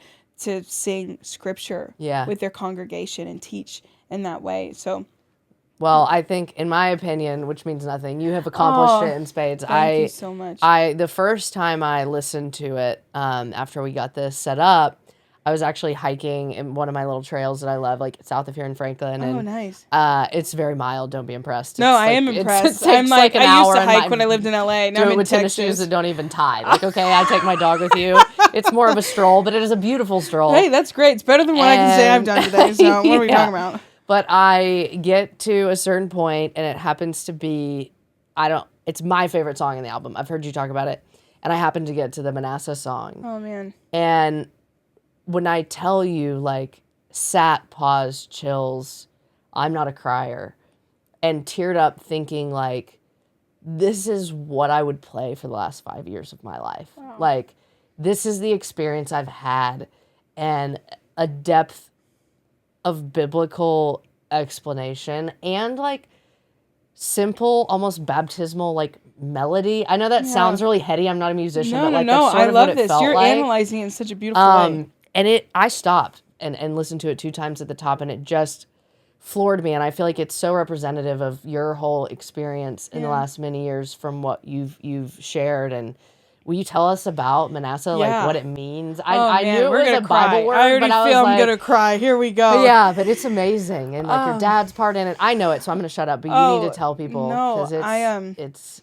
sing scripture with their congregation and teach in that way. So,
well, I think, in my opinion, which means nothing, you have accomplished it in spades.
Thank you so much.
The first time I listened to it, after we got this set up, I was actually hiking in one of my little trails that I love, like south of here in Franklin. And,
nice.
It's very mild. Don't be impressed.
No, I am impressed. I'm like, I used to hike when I lived in LA. Now I'm in
with tennis shoes that don't even tie. Like, okay, I take my dog with you. It's more of a stroll, but it is a beautiful stroll.
Hey, that's great. It's better than what I can say I've done today. So what are we talking about?
But I get to a certain point, and it happens to be, it's my favorite song in the album. I've heard you talk about it. And I happen to get to the Manasseh song.
Oh, man.
And when I tell you, like, sat, paused, chills, I'm not a crier, and teared up thinking, like, this is what I would play for the last 5 years of my life. Wow. Like, this is the experience I've had, and a depth of biblical explanation and, like, simple, almost baptismal, like, melody. I know that sounds really heady. I'm not a musician, but, like, that's sort of what it felt like.
You're analyzing it in such a beautiful way.
And I stopped and listened to it 2 times at the top, and it just floored me. And I feel like it's so representative of your whole experience in the last many years from what you've shared. And will you tell us about Manasseh, like, what it means? I knew it was a Bible word,
I already
but I was
feel
like,
I'm gonna cry. Here we go.
Yeah, but it's amazing, and, like, your dad's part in it. I know it, so I'm gonna shut up. But you need to tell people.
No,
it's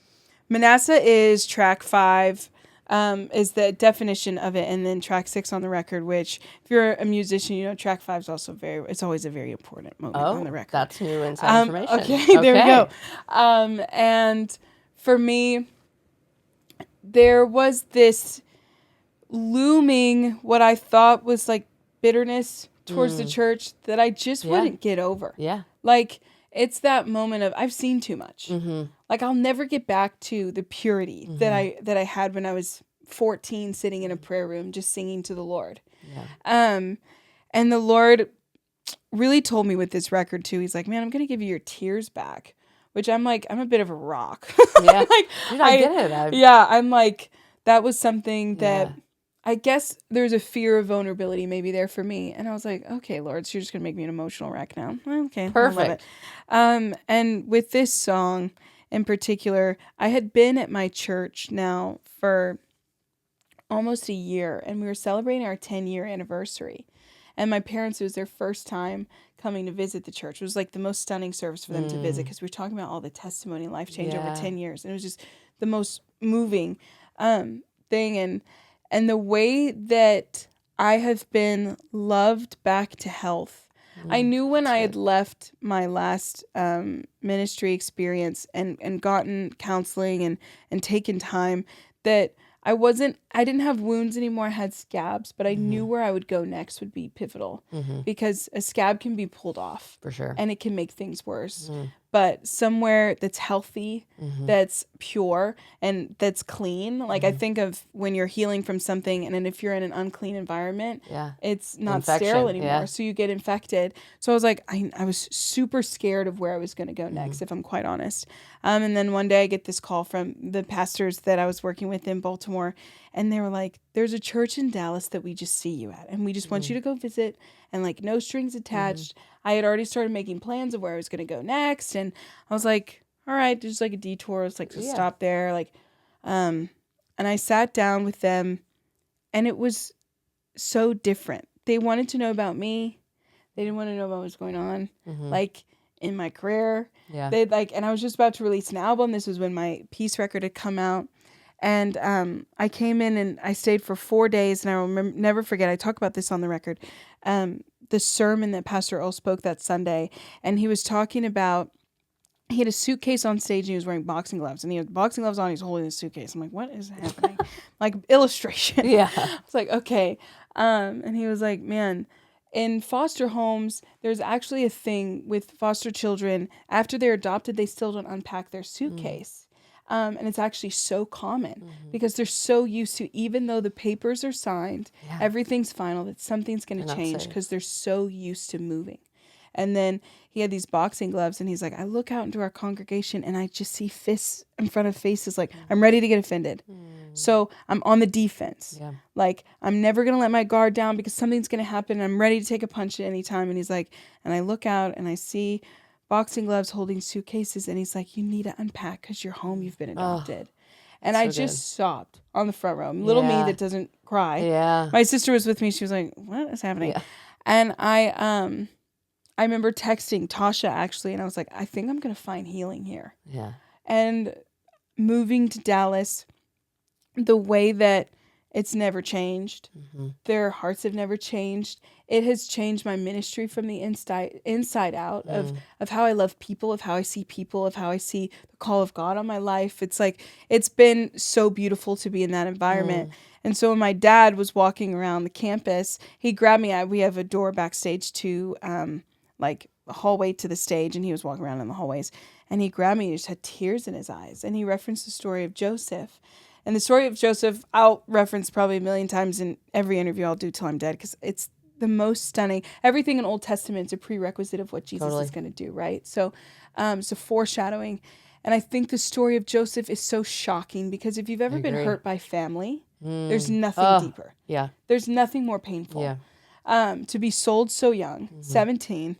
Manasseh is track 5. Is the definition of it, and then track 6 on the record, which, if you're a musician, you know, track 5 is also it's always a very important moment on the record.
That's new inside information.
Okay, there we go. And for me, there was this looming, what I thought was, like, bitterness towards the church that I just wouldn't get over.
Yeah.
Like, it's that moment of, I've seen too much. Like, I'll never get back to the purity that I had when I was 14, sitting in a prayer room, just singing to the Lord. And the Lord really told me with this record too. He's like, man, I'm going to give you your tears back, which I'm like, I'm a bit of a rock.
Yeah.
Like,
dude, I get it.
I'm like, that was something that I guess there's a fear of vulnerability maybe there for me. And I was like, okay, Lord, so you're just going to make me an emotional wreck now. Okay.
Perfect.
And with this song in particular, I had been at my church now for almost a year, and we were celebrating our 10-year anniversary. And my parents, it was their first time coming to visit the church. It was like the most stunning service for them to visit, because we were talking about all the testimony and life change over 10 years. And it was just the most moving thing. And the way that I have been loved back to health. I knew when I had left my last ministry experience and gotten counseling and taken time that I didn't have wounds anymore. I had scabs, but I knew where I would go next would be pivotal, because a scab can be pulled off
for sure,
and it can make things worse. but somewhere that's healthy, that's pure, and that's clean. Like I think of when you're healing from something, and then if you're in an unclean environment, it's not sterile anymore, so you get infected. So I was like, I was super scared of where I was going to go next, if I'm quite honest. And then one day I get this call from the pastors that I was working with in Baltimore, and they were like, there's a church in Dallas that we just see you at, and we just want you to go visit, and like no strings attached. I had already started making plans of where I was going to go next, and I was like, all right, there's like a detour. It's like to stop there, like, and I sat down with them, and it was so different. They wanted to know about me. They didn't want to know about what was going on, like in my career. They'd like, and I was just about to release an album. This was when my Peace record had come out. And I came in and I stayed for 4 days, and I will never forget, I talk about this on the record, the sermon that Pastor Earl spoke that Sunday. And he was talking about, he had a suitcase on stage, and he was wearing boxing gloves, and he had boxing gloves on, he's holding a suitcase. I'm like, what is happening? Like illustration. I was like, okay. And he was like, man, in foster homes, there's actually a thing with foster children. After they're adopted, they still don't unpack their suitcase. And it's actually so common because they're so used to, even though the papers are signed, everything's final, that something's going to change because they're so used to moving. And then he had these boxing gloves, and he's like, I look out into our congregation and I just see fists in front of faces. Like, I'm ready to get offended. So I'm on the defense. Like, I'm never going to let my guard down because something's going to happen. And I'm ready to take a punch at any time. And he's like, and I look out and I see boxing gloves holding suitcases, and he's like, you need to unpack because you're home, you've been adopted. And I just sobbed on the front row. Little me that doesn't cry. My sister was with me. She was like, what is happening? And I remember texting Tasha actually, and I was like, I think I'm going to find healing here. And moving to Dallas, the way that it's never changed, their hearts have never changed. It has changed my ministry from the inside out of how I love people, of how I see people, of how I see the call of God on my life. It's like, it's been so beautiful to be in that environment. And so when my dad was walking around the campus, he grabbed me. We have a door backstage to like a hallway to the stage, and he was walking around in the hallways, and he grabbed me and he just had tears in his eyes. And he referenced the story of Joseph. And the story of Joseph, I'll reference probably a million times in every interview I'll do till I'm dead, because it's the most stunning. Everything in Old Testament is a prerequisite of what Jesus is going to do, right? So, so foreshadowing. And I think the story of Joseph is so shocking, because if you've ever been hurt by family, there's nothing deeper. There's nothing more painful. To be sold so young, 17,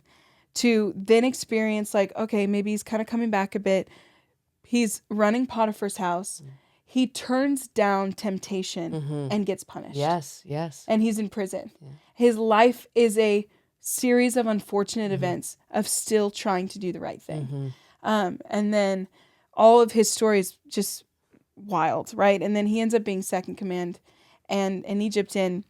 to then experience like, okay, maybe he's kind of coming back a bit. He's running Potiphar's house. He turns down temptation and gets punished. And he's in prison. His life is a series of unfortunate events of still trying to do the right thing. And then all of his story is just wild, right? And then he ends up being second command and in Egypt, and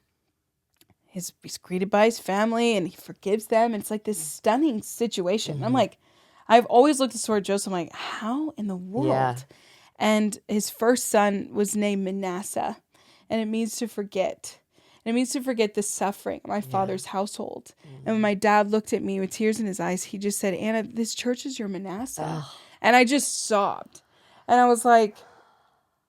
he's greeted by his family, and he forgives them. And it's like this stunning situation. And I'm like, I've always looked at the story of Joseph. I'm like, how in the world? And his first son was named Manasseh, and it means to forget. And it means to forget the suffering of my father's household. And when my dad looked at me with tears in his eyes, he just said, Anna, this church is your Manasseh. And I just sobbed. And I was like,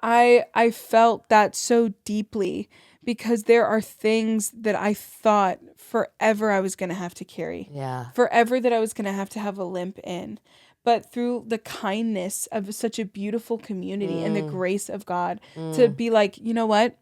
I felt that so deeply, because there are things that I thought forever I was going to have to carry. Forever that I was going to have a limp in. But through the kindness of such a beautiful community and the grace of God to be like, you know what?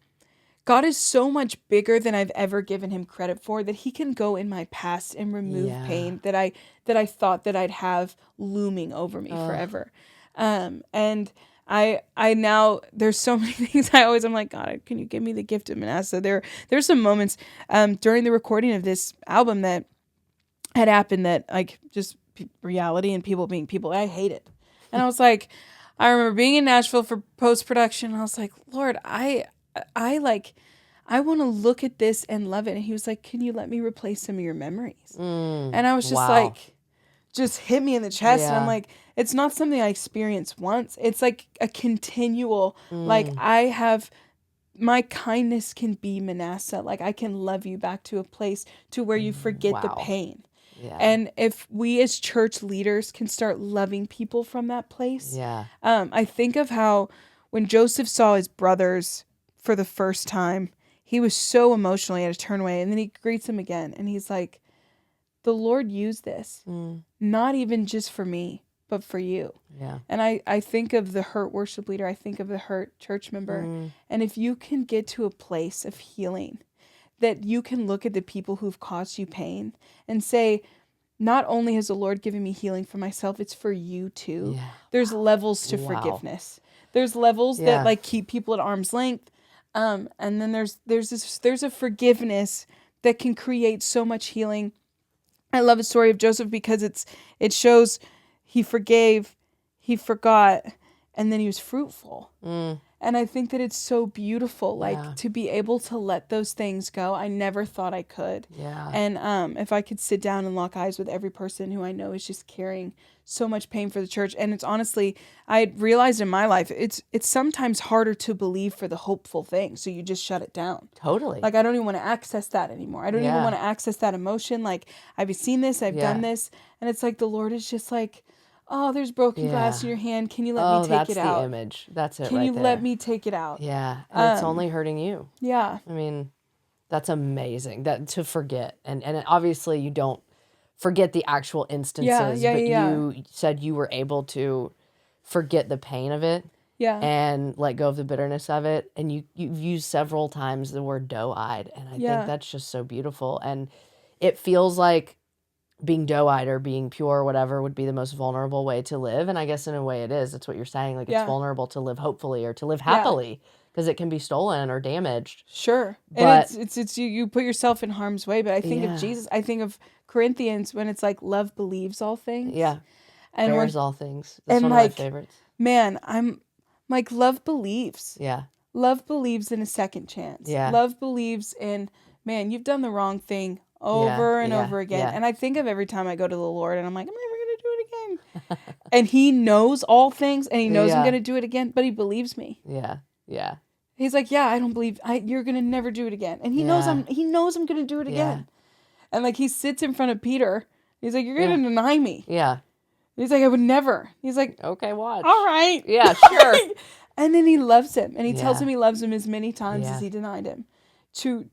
God is so much bigger than I've ever given him credit for, that he can go in my past and remove pain that I thought that I'd have looming over me forever. And I now, there's so many things I'm like, God, can you give me the gift of Manasseh? There's some moments during the recording of this album that had happened that like just reality and people being people, I hate it. And I was like, I remember being in Nashville for post-production, and I was like, Lord, I want to look at this and love it. And he was like, can you let me replace some of your memories? And I was just like, just hit me in the chest. And I'm like, it's not something I experienced once. It's like a continual, like my kindness can be Manasseh. Like I can love you back to a place to where you forget the pain.
Yeah.
And if we as church leaders can start loving people from that place.
Yeah.
I think of how when Joseph saw his brothers for the first time, he was so emotional, he had to turn away. And then he greets them again. And he's like, the Lord used this, not even just for me, but for you.
Yeah.
And I think of the hurt worship leader. I think of the hurt church member. And if you can get to a place of healing, that you can look at the people who've caused you pain and say, not only has the Lord given me healing for myself, it's for you too.
Yeah.
There's levels to forgiveness. There's levels that like keep people at arm's length. And then there's a forgiveness that can create so much healing. I love the story of Joseph because it shows he forgave, he forgot, and then he was fruitful. And I think that it's so beautiful, like to be able to let those things go. I never thought I could.
Yeah.
And if I could sit down and lock eyes with every person who I know is just carrying so much pain for the church. And it's honestly, I realized in my life, it's sometimes harder to believe for the hopeful thing. So you just shut it down.
Totally.
Like, I don't even want to access that anymore. I don't even want to access that emotion. Like, I've seen this, I've done this. And it's like the Lord is just like, oh, there's broken glass in your hand. Can you let me take it out?
That's the image. That's it.
Can you let me take it out?
Yeah. And it's only hurting you.
Yeah.
I mean, that's amazing that to forget. And obviously you don't forget the actual instances, but you said you were able to forget the pain of it.
Yeah.
And let go of the bitterness of it. And you've used several times the word doe-eyed. And I think that's just so beautiful. And it feels like being doe-eyed or being pure or whatever would be the most vulnerable way to live. And I guess in a way it is. That's what you're saying. Like it's vulnerable to live hopefully or to live happily because it can be stolen or damaged.
Sure.
But
and it's you put yourself in harm's way. But I think of Jesus. I think of Corinthians when it's like love believes all things.
Yeah.
And
bears all things. That's one of my favorites.
Man, I'm like, love believes.
Yeah.
Love believes in a second chance.
Yeah.
Love believes in, man, you've done the wrong thing over and over again.
Yeah.
And I think of every time I go to the Lord and I'm like, I'm never going to do it again. And he knows all things and he knows I'm going to do it again, but he believes me.
Yeah. Yeah.
He's like, yeah, I don't believe you're going to never do it again. And he knows I'm going to do it again. And like he sits in front of Peter. He's like, you're going to deny me.
Yeah.
He's like, I would never. He's like,
okay, watch.
All right.
Yeah, sure.
And then he loves him. And he tells him he loves him as many times as he denied him. To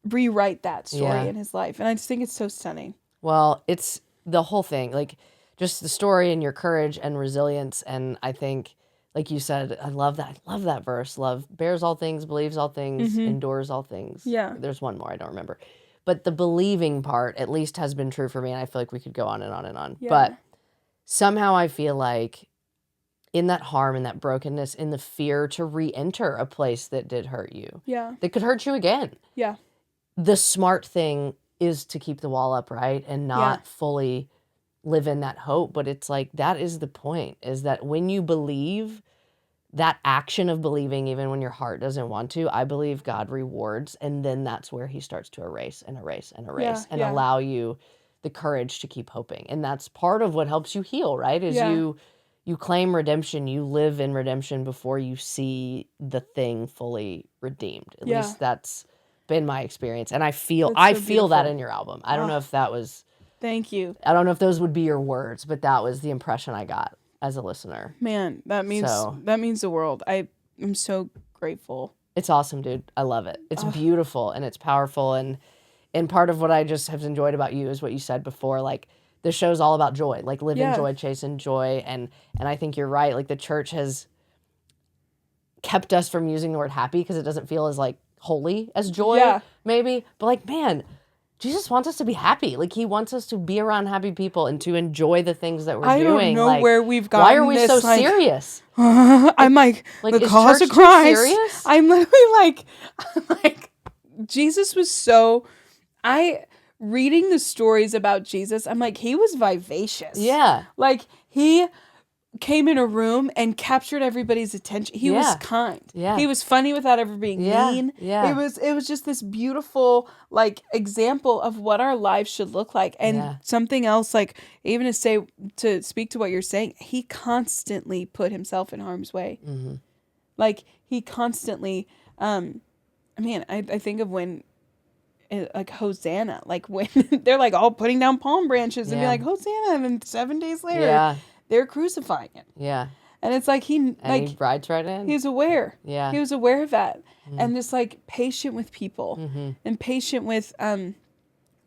rewrite that story in his life. And I just think it's so stunning.
Well, it's the whole thing. Like, just the story and your courage and resilience. And I think, like you said, I love that. I love that verse. Love bears all things, believes all things, endures all things.
Yeah.
There's one more. I don't remember. But the believing part, at least, has been true for me. And I feel like we could go on and on and on. Yeah. But somehow I feel like in that harm and that brokenness, in the fear to re-enter a place that did hurt you.
Yeah.
That could hurt you again.
Yeah.
The smart thing is to keep the wall up, right? And not fully live in that hope. But it's like, that is the point, is that when you believe, that action of believing, even when your heart doesn't want to, I believe God rewards. And then that's where he starts to erase and allow you the courage to keep hoping. And that's part of what helps you heal, right? Is you claim redemption, you live in redemption before you see the thing fully redeemed. At least that's been my experience. And I feel that in your album. I don't know if that was...
Thank you.
I don't know if those would be your words, but that was the impression I got as a listener.
Man, that means the world. I am so grateful.
It's awesome, dude. I love it. It's beautiful and it's powerful. And part of what I just have enjoyed about you is what you said before, like, the show's all about joy, like living joy, chasing joy. And I think you're right. Like, the church has kept us from using the word happy because it doesn't feel as like holy as joy, maybe. But like, man, Jesus wants us to be happy. Like, he wants us to be around happy people and to enjoy the things that we're doing.
I don't know
like,
where we've gotten
why are we
this,
so
like,
serious?
I'm like the cause of Christ.
Serious?
I'm literally like, Jesus was so... reading the stories about Jesus, I'm like, he was vivacious.
Yeah.
Like, he came in a room and captured everybody's attention. He was kind.
Yeah.
He was funny without ever being mean.
Yeah.
It was just this beautiful, like, example of what our lives should look like. And something else, like, even to speak to what you're saying, he constantly put himself in harm's way. Mm-hmm. Like, he constantly, I think of when like Hosanna, like when they're like all putting down palm branches and be
Yeah.
like Hosanna, and then 7 days later
Yeah.
they're crucifying him.
Yeah.
And it's like he
And he rides right in.
he was aware.
Yeah.
He was aware of that. And just like patient with people and patient with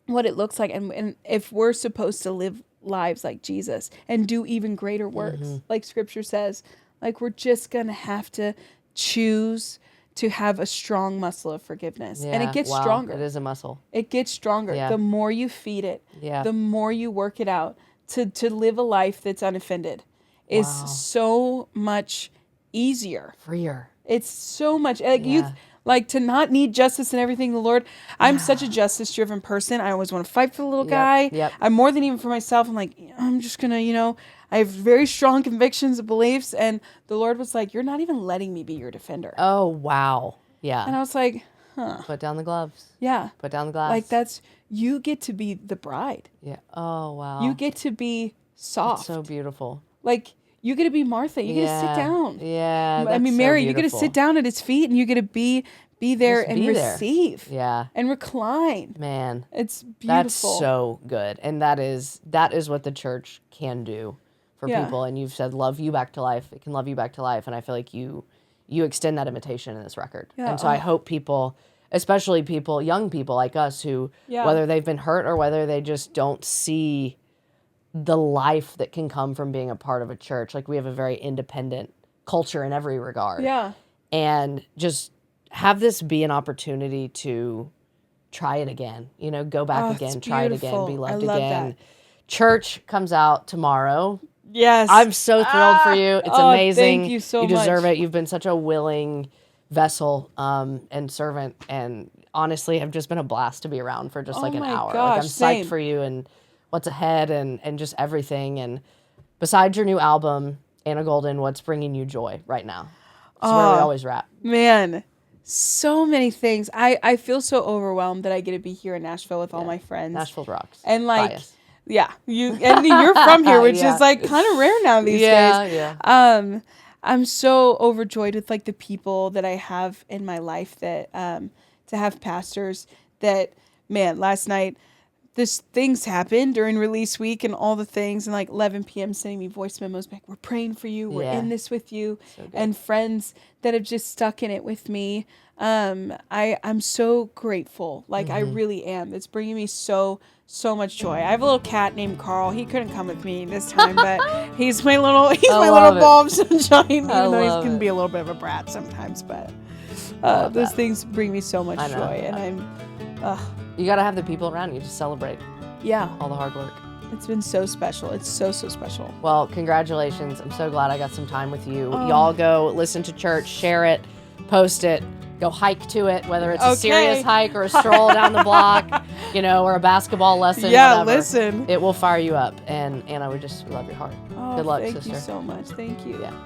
what it looks like. And if we're supposed to live lives like Jesus and do even greater works, like scripture says, like we're just going to have to choose to have a strong muscle of forgiveness. And it gets stronger.
It is a muscle.
It gets stronger.
Yeah.
The more you feed it, the more you work it out to live a life that's unoffended is so much easier.
Freer.
It's so much like like to not need justice and everything. The Lord, I'm such a justice driven person. I always want to fight for the little guy.
Yep.
I'm more than even for myself. I'm like, I'm just gonna, I have very strong convictions and beliefs. And the Lord was like, you're not even letting me be your defender.
Oh, wow. Yeah.
And I was like, huh.
Put down the gloves.
Yeah.
Put down the glass.
Like you get to be the bride.
Yeah. Oh, wow.
You get to be soft.
That's so beautiful.
Like you get to be Martha. You get to sit down.
Yeah.
I mean, Mary, you get to sit down at his feet and you get to be there and receive.
Yeah.
And recline.
Man.
It's beautiful.
That's so good. And that is what the church can do for people. And you've said love you back to life. It can love you back to life. And I feel like you extend that invitation in this record.
Yeah.
And so I hope people, especially people, young people like us who, whether they've been hurt or whether they just don't see the life that can come from being a part of a church. Like we have a very independent culture in every regard.
Yeah.
And just have this be an opportunity to try it again, go back again, try it again, be loved again. That. Church comes out tomorrow.
Yes.
I'm so thrilled for you. It's amazing.
Thank you so
much.
You
deserve it. You've been such a willing vessel and servant. And honestly, have just been a blast to be around for just like an hour.
Gosh,
I'm psyched for you and what's ahead and just everything. And besides your new album, Anna Golden, what's bringing you joy right now? That's where we always wrap.
Man, so many things. I feel so overwhelmed that I get to be here in Nashville with all my friends.
Nashville rocks.
And like,
Bias.
you're from here, which is like kind of rare now these days.
Yeah.
I'm so overjoyed with like the people that I have in my life that to have pastors that, man, last night things happened during release week and all the things, and like 11 p.m. sending me voice memos back. We're praying for you. We're in this with you. So and friends that have just stuck in it with me. I'm so grateful. Like I really am. It's bringing me so much joy. I have a little cat named Carl. He couldn't come with me this time, but he's my little ball of sunshine. Even though he can be a little bit of a brat sometimes, but those things bring me so much joy, and I'm.
You got to have the people around you to celebrate.
Yeah.
All the hard work.
It's been so special. It's so special.
Well, congratulations. I'm so glad I got some time with you. Y'all go listen to church, share it, post it, go hike to it, whether it's a serious hike or a stroll down the block, or a basketball lesson.
Yeah,
whatever.
Listen.
It will fire you up. And Anna, we love your heart. Good luck, sister.
Thank you so much. Thank you.
Yeah.